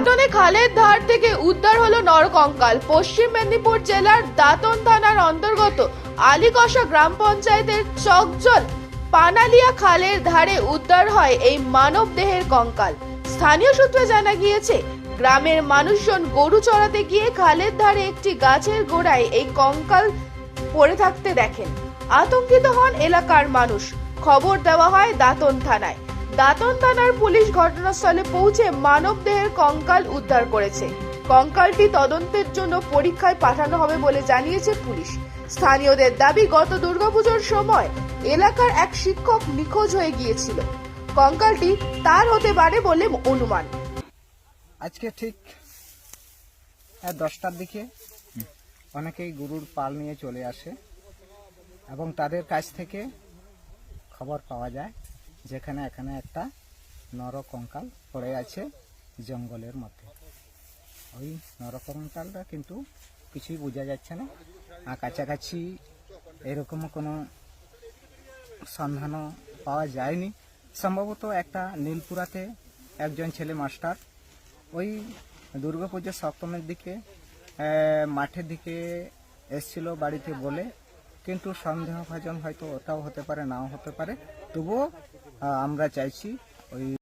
দাঁতনে খালের ধার থেকে উদ্ধার হলো নরকঙ্কাল। পশ্চিম মেদিনীপুর জেলার দাঁতন থানার অন্তর্গত আলীকষা গ্রাম পঞ্চায়েতের চকজল পানালিয়া খালের ধারে উদ্ধার হয় এই মানব দেহের কঙ্কাল। স্থানীয় সূত্রে জানা গিয়েছে, গ্রামের মানুষজন গরু চড়াতে গিয়ে খালের ধারে একটি গাছের গোড়ায় এই কঙ্কাল পড়ে থাকতে দেখেন। আতঙ্কিত হন এলাকার মানুষ। খবর দেওয়া হয় দাঁতন থানায়। দাঁতন থানার পুলিশ ঘটনাস্থলে পৌঁছে মানব দেহের কঙ্কাল উদ্ধার করেছে। কঙ্কালটি তদন্তের জন্য পরীক্ষায় পাঠানো হবে বলে জানিয়েছে পুলিশ। স্থানীয়দের দাবি, গত দুর্গাপুজোর সময় এলাকার এক শিক্ষক নিখোঁজ হয়ে গিয়েছিল। কঙ্কালটি তার হতে পারে বলে অনুমান। আজকে ঠিক 10টার দিকে অনেকেই গরুর পাল নিয়ে চলে আসে এবং তাদের কাছ থেকে খবর পাওয়া যায় যেখানে এখানে একটা নরকঙ্কাল পড়ে আছে জঙ্গলের মধ্যে। ওই নরকঙ্কালটা কিন্তু কিছুই বোঝা যাচ্ছে না, আর কাছাকাছি এরকম কোনো সন্ধানও পাওয়া যায়নি। সম্ভবত একটা নীলপুরাতে একজন ছেলে মাস্টার ওই দুর্গাপুজোর সপ্তমের দিকে মাঠের দিকে এসছিল বাড়িতে বলে, কিন্তু সন্দেহভাজন হয়তো ওটাও হতে পারে, নাও হতে পারে। তবুও আমরা চাইছি ওই